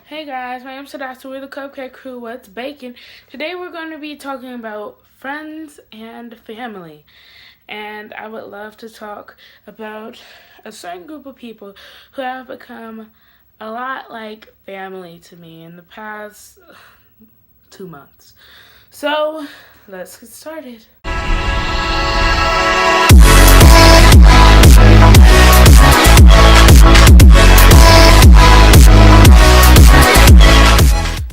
Hey guys, my name's Sadasa. We're the Cupcake Crew. What's baking? Today we're going to be talking about friends and family. And I would love to talk about a certain group of people who have become a lot like family to me in the past 2 months. So, let's get started.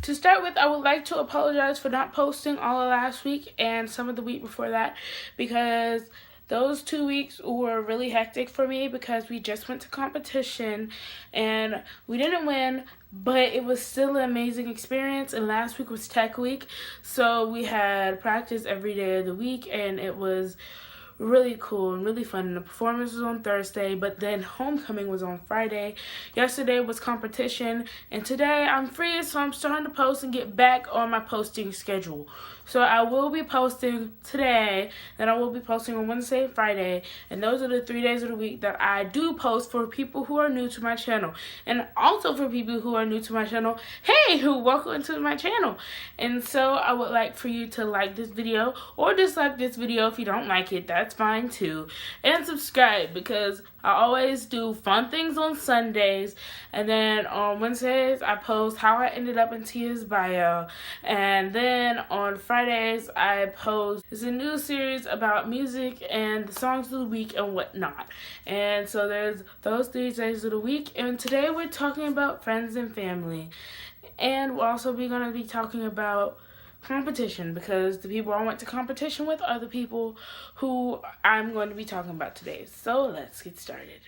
To start with, I would like to apologize for not posting all of last week and some of the week before that because those 2 weeks were really hectic for me because we just went to competition and we didn't win, but it was still an amazing experience. And last week was tech week, so we had practice every day of the week and it was really cool and really fun. And the performance was on Thursday, but then homecoming was on Friday. Yesterday was competition, and today I'm free, so I'm starting to post and get back on my posting schedule. So I will be posting today, then I will be posting on Wednesday and Friday, and those are the 3 days of the week that I do post for people who are new to my channel. And also for people who are new to my channel, hey, welcome to my channel. And so I would like for you to like this video or dislike this video if you don't like it. That's fine too. And subscribe because I always do fun things on Sundays, and then on Wednesdays I post how I ended up in Tia's bio, and then on Fridays I post a new series about music and the songs of the week and whatnot. And so there's those 3 days of the week, and today we're talking about friends and family, and we'll also be going to be talking about competition because the people I went to competition with are the people who I'm going to be talking about today. So let's get started.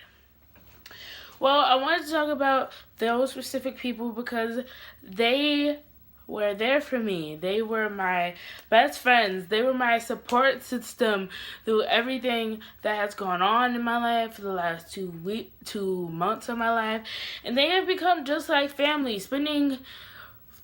Well, I wanted to talk about those specific people because they were there for me. They were my best friends. They were my support system through everything that has gone on in my life for the last 2 months of my life. And they have become just like family, spending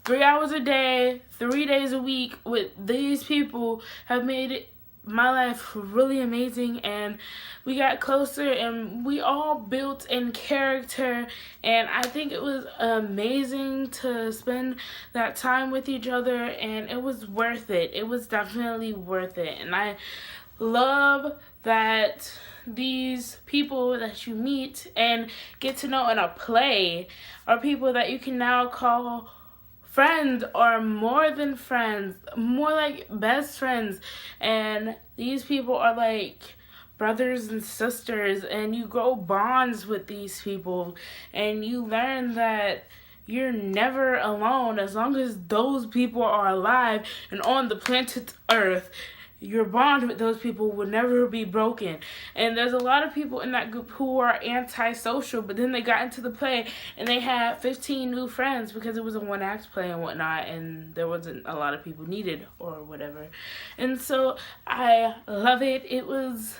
3 hours a day, 3 days a week with these people have made my life really amazing, and we got closer and we all built in character, and I think it was amazing to spend that time with each other, and it was worth it. It was definitely worth it. And I love that these people that you meet and get to know in a play are people that you can now call friends or more than friends, more like best friends. And these people are like brothers and sisters, and you grow bonds with these people, and you learn that you're never alone as long as those people are alive and on the planet Earth. Your bond with those people will never be broken. And there's a lot of people in that group who are antisocial, but then they got into the play and they had 15 new friends because it was a one-act play and whatnot, and there wasn't a lot of people needed or whatever. And so I love it. It was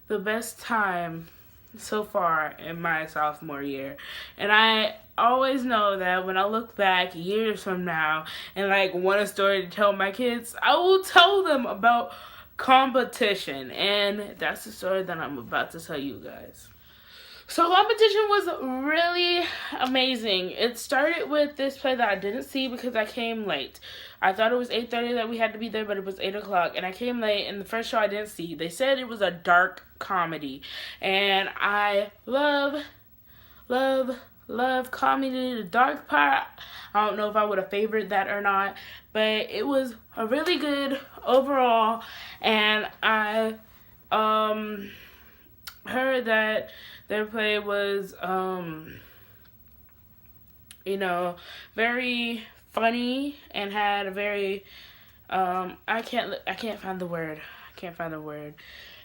the best time so far in my sophomore year. And I always know that when I look back years from now and like want a story to tell my kids, I will tell them about competition. And that's the story that I'm about to tell you guys. So competition was really amazing. It started with this play that I didn't see because I came late. I thought it was 8:30 that we had to be there, but it was 8 o'clock, and I came late, and the first show I didn't see. They said it was a dark comedy, and I love comedy. The dark part, I don't know if I would have favored that or not, but it was a really good overall, and I heard that their play was very funny and had a very I can't find the word.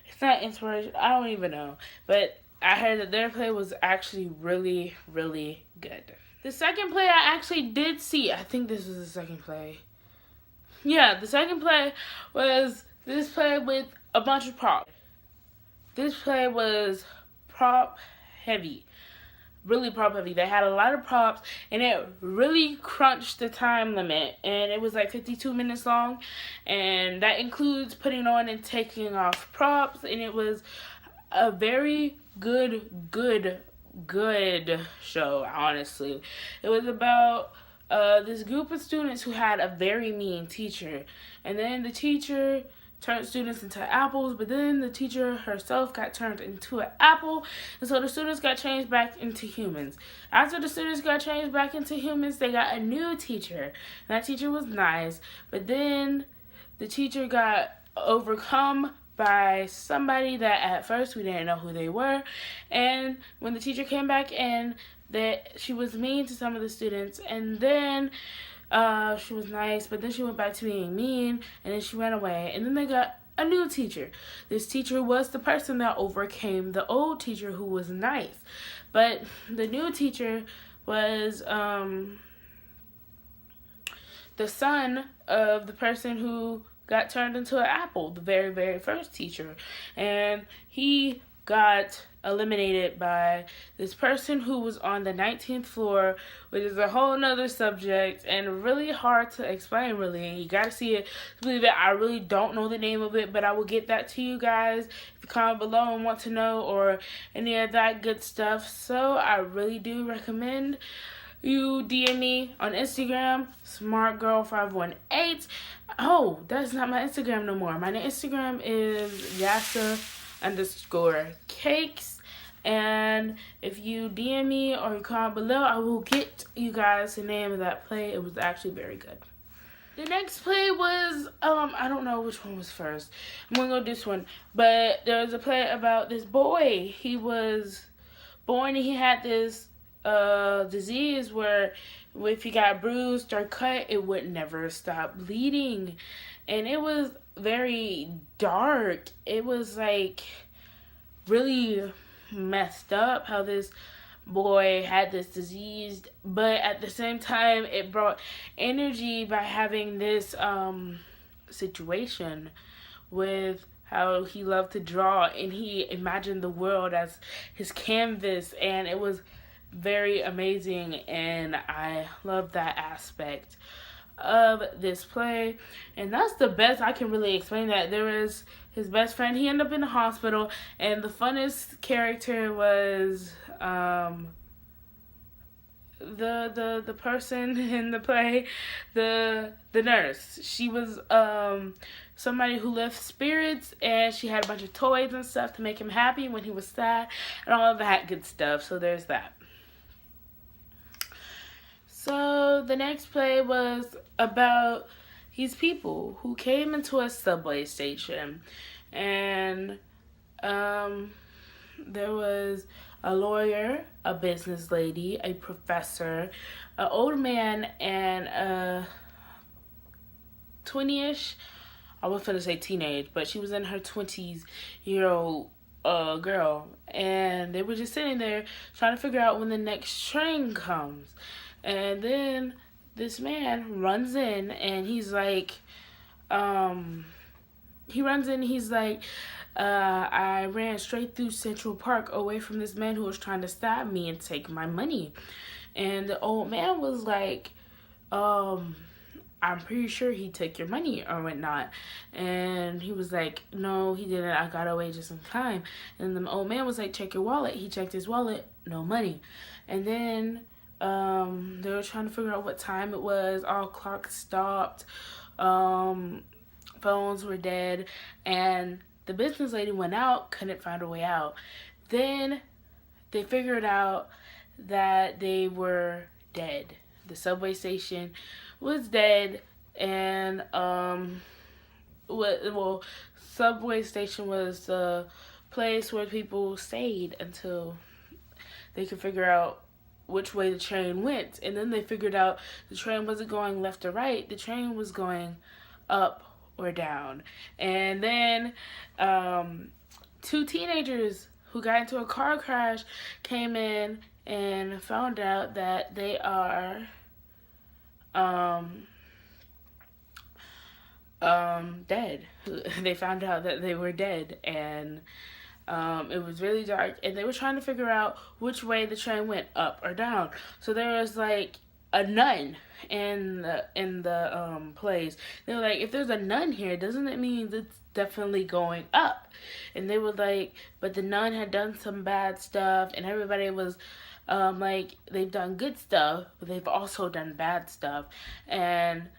It's not inspiration. I don't even know. But I heard that their play was actually really, really good. The second play I actually did see. I think this was the second play. Yeah, the second play was this play with a bunch of props. This play was prop heavy. Really prop heavy. They had a lot of props, and it really crunched the time limit, and it was like 52 minutes long, and that includes putting on and taking off props, and it was a very good good show, honestly. It was about this group of students who had a very mean teacher, and then the teacher turned students into apples, but then the teacher herself got turned into an apple, and so the students got changed back into humans. After the students got changed back into humans, they got a new teacher, and that teacher was nice, but then the teacher got overcome by somebody that at first we didn't know who they were, and when the teacher came back in, that she was mean to some of the students, and then she was nice, but then she went back to being mean, and then she ran away, and then they got a new teacher. This teacher was the person that overcame the old teacher who was nice, but the new teacher was the son of the person who got turned into an apple, the very, very first teacher. And he got eliminated by this person who was on the 19th floor, which is a whole nother subject and really hard to explain, really. You gotta see it to believe it. I really don't know the name of it, but I will get that to you guys if you comment below and want to know, or any of that good stuff. So I really do recommend you DM me on Instagram, smartgirl518. Oh, that's not my Instagram no more. My Instagram is Yasa_cakes. And if you DM me or you comment below, I will get you guys the name of that play. It was actually very good. The next play was, I don't know which one was first. I'm gonna go this one. But there was a play about this boy. He was born and he had this disease where if he got bruised or cut, it would never stop bleeding. And it was very dark. It was like really messed up how this boy had this disease, but at the same time it brought energy by having this situation with how he loved to draw, and he imagined the world as his canvas, and it was very amazing, and I love that aspect of this play. And that's the best I can really explain that. There was his best friend. He ended up in the hospital, and the funnest character was the person in the play, the nurse. She was somebody who left spirits, and she had a bunch of toys and stuff to make him happy when he was sad, and all of that good stuff. So there's that. So the next play was about these people who came into a subway station, and there was a lawyer, a business lady, a professor, an old man, and a 20-ish, I was going to say teenage, but she was in her 20s-year-old girl, and they were just sitting there trying to figure out when the next train comes. And then this man runs in, and he's like, I ran straight through Central Park away from this man who was trying to stab me and take my money. And the old man was like, I'm pretty sure he took your money or whatnot. And he was like, no, he didn't. I got away just in time. And the old man was like, check your wallet. He checked his wallet, no money. And then they were trying to figure out what time it was. All clocks stopped. Phones were dead. And the business lady went out, couldn't find a way out. Then they figured out that they were dead. The subway station was dead, and subway station was the place where people stayed until they could figure out which way the train went. And then they figured out the train wasn't going left or right, the train was going up or down. And then two teenagers who got into a car crash came in and found out that they are dead. They found out that they were dead, and it was really dark, and they were trying to figure out which way the train went, up or down. So there was like a nun in the plays. They were like, if there's a nun here, doesn't it mean it's definitely going up? And they were like, but the nun had done some bad stuff, and everybody was like, they've done good stuff, but they've also done bad stuff. And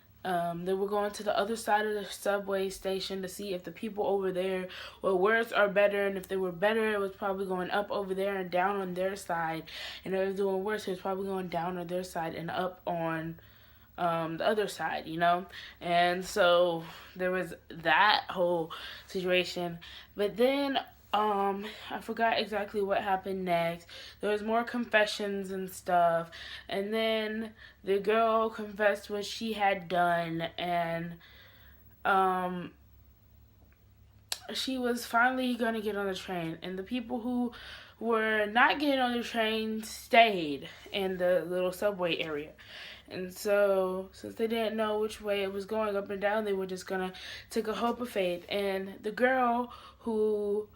they were going to the other side of the subway station to see if the people over there were worse or better. And if they were better, it was probably going up over there and down on their side. And if they were doing worse, it was probably going down on their side and up on the other side, you know? And so there was that whole situation. But then I forgot exactly what happened next. There was more confessions and stuff, and then the girl confessed what she had done, and she was finally gonna get on the train, and the people who were not getting on the train stayed in the little subway area. And so, since they didn't know which way it was going up and down, they were just gonna take a hope of faith. And the girl who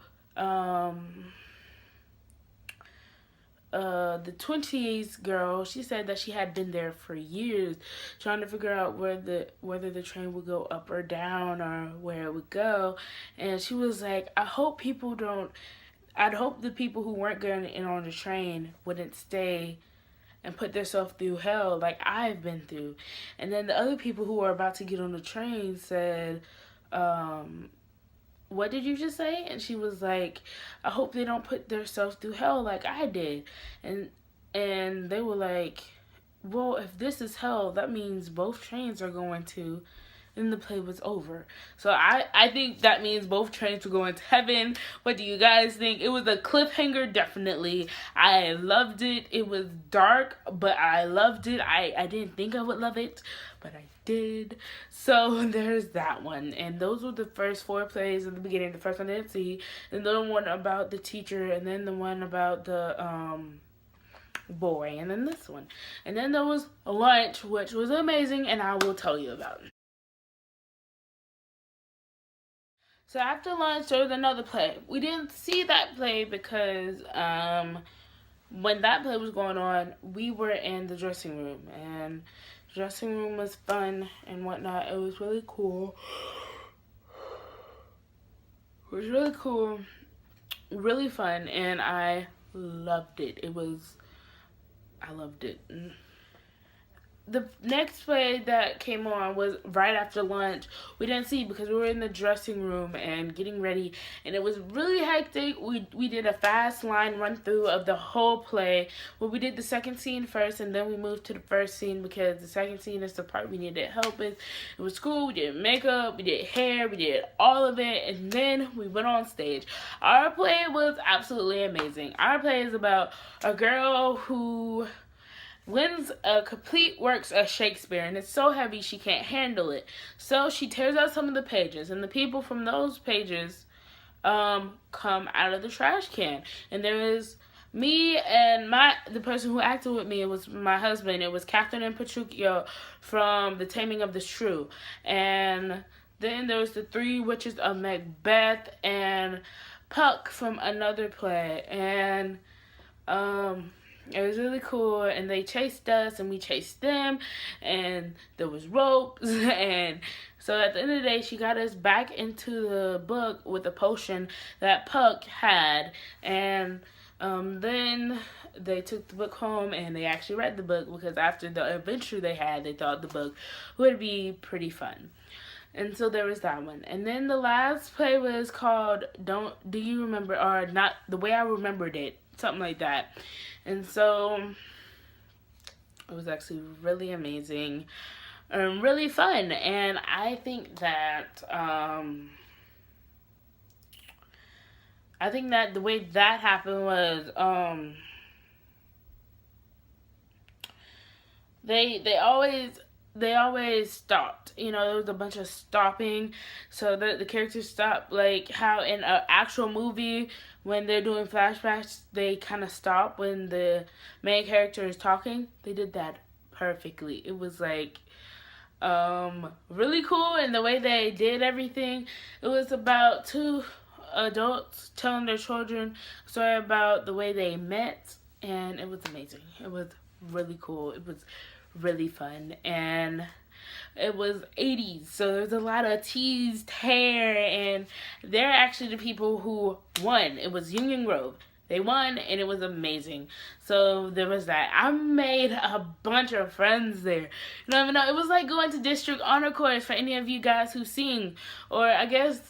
the 20s girl, she said that she had been there for years trying to figure out whether the train would go up or down or where it would go. And she was like, I'd hope the people who weren't getting in on the train wouldn't stay and put themselves through hell like I've been through. And then the other people who were about to get on the train said, what did you just say? And she was like, I hope they don't put themselves through hell like I did. And they were like, well, if this is hell, that means both trains are going to. And the play was over. So I think that means both trains were going to heaven. What do you guys think? It was a cliffhanger, definitely. I loved it. It was dark, but I loved it. I didn't think I would love it, but I did. So there's that one. And those were the first 4 plays in the beginning. The first one I didn't see. And then the one about the teacher. And then the one about the boy. And then this one. And then there was lunch, which was amazing. And I will tell you about it. So after lunch, there was another play. We didn't see that play because when that play was going on, we were in the dressing room. And the dressing room was fun and whatnot. It was really cool. It was really cool, really fun, and I loved it. I loved it. The next play that came on was right after lunch. We didn't see because we were in the dressing room and getting ready, and it was really hectic. We did a fast line run through of the whole play. Well, we did the second scene first, and then we moved to the first scene because the second scene is the part we needed help with. It was school. We did makeup, we did hair, we did all of it, and then we went on stage. Our play was absolutely amazing. Our play is about a girl who wins a complete works of Shakespeare, and it's so heavy she can't handle it. So she tears out some of the pages, and the people from those pages come out of the trash can. And there is me and the person who acted with me. It was my husband. It was Catherine and Petruchio from The Taming of the Shrew. And then there was the 3 Witches of Macbeth and Puck from another play. And it was really cool, and they chased us, and we chased them, and there was ropes, and so at the end of the day, she got us back into the book with a potion that Puck had, and then they took the book home, and they actually read the book, because after the adventure they had, they thought the book would be pretty fun. And so there was that one. And then the last play was called Do You Remember, or Not the Way I Remembered It, something like that. And so it was actually really amazing and really fun. And I think that the way that happened was they always stopped. You know, there was a bunch of stopping, so that the characters stopped. Like how in an actual movie, when they're doing flashbacks, they kind of stop when the main character is talking. They did that perfectly. It was like really cool, and the way they did everything. It was about 2 adults telling their children a story about the way they met, and it was amazing. It was really cool. It was really fun. And it was 80s, so there's a lot of teased hair, and they're actually the people who won. It was Union Grove. They won, and it was amazing. So there was that. I made a bunch of friends there. You know, it was like going to district honor course for any of you guys who sing, or I guess,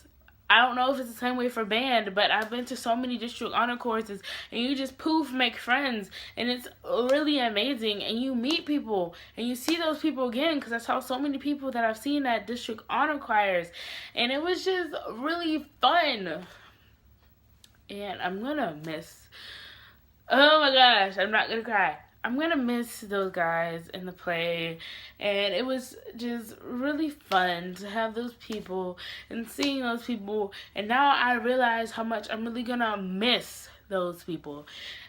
I don't know if it's the same way for band, but I've been to so many district honor courses, and you just poof make friends, and it's really amazing, and you meet people, and you see those people again, because I saw so many people that I've seen at district honor choirs, and it was just really fun, and I'm gonna miss, oh my gosh, I'm not gonna cry. I'm going to miss those guys in the play, and it was just really fun to have those people and seeing those people, and now I realize how much I'm really going to miss those people.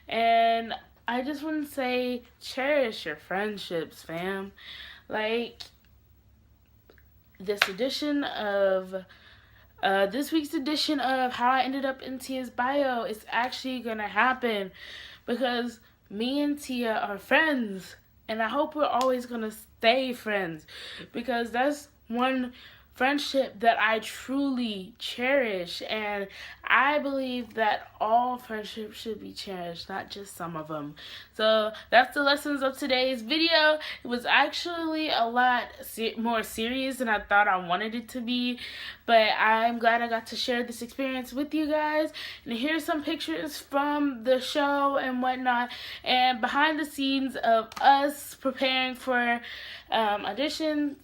And I just want to say, cherish your friendships, fam. Like, this week's edition of How I Ended Up in Tia's Bio is actually going to happen, because me and Tia are friends, and I hope we're always going to stay friends, because that's one friendship that I truly cherish, and I believe that all friendships should be cherished, not just some of them. So that's the lessons of today's video. It was actually a lot more serious than I thought I wanted it to be, but I'm glad I got to share this experience with you guys. And here's some pictures from the show and whatnot, and behind the scenes of us preparing for auditions.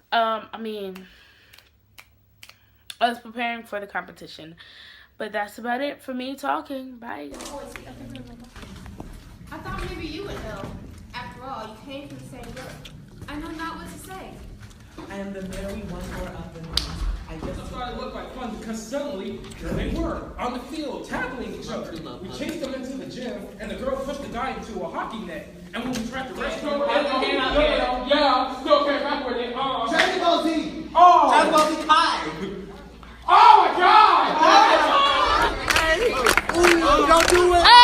Us preparing for the competition. But that's about it for me talking. Bye. I thought maybe you would know. After all, you came from the same girl. I know not what to say. I am the very one more up and running. I just thought it looked like fun, because suddenly, there they were, on the field, tackling each other. We chased them into the gym, and the girl pushed the guy into a hockey net. And when we tried to rescue her, yeah, still came back with it. Cherish goes deep. Oh! Cherish goes deep high. Oh my God! Don't do it.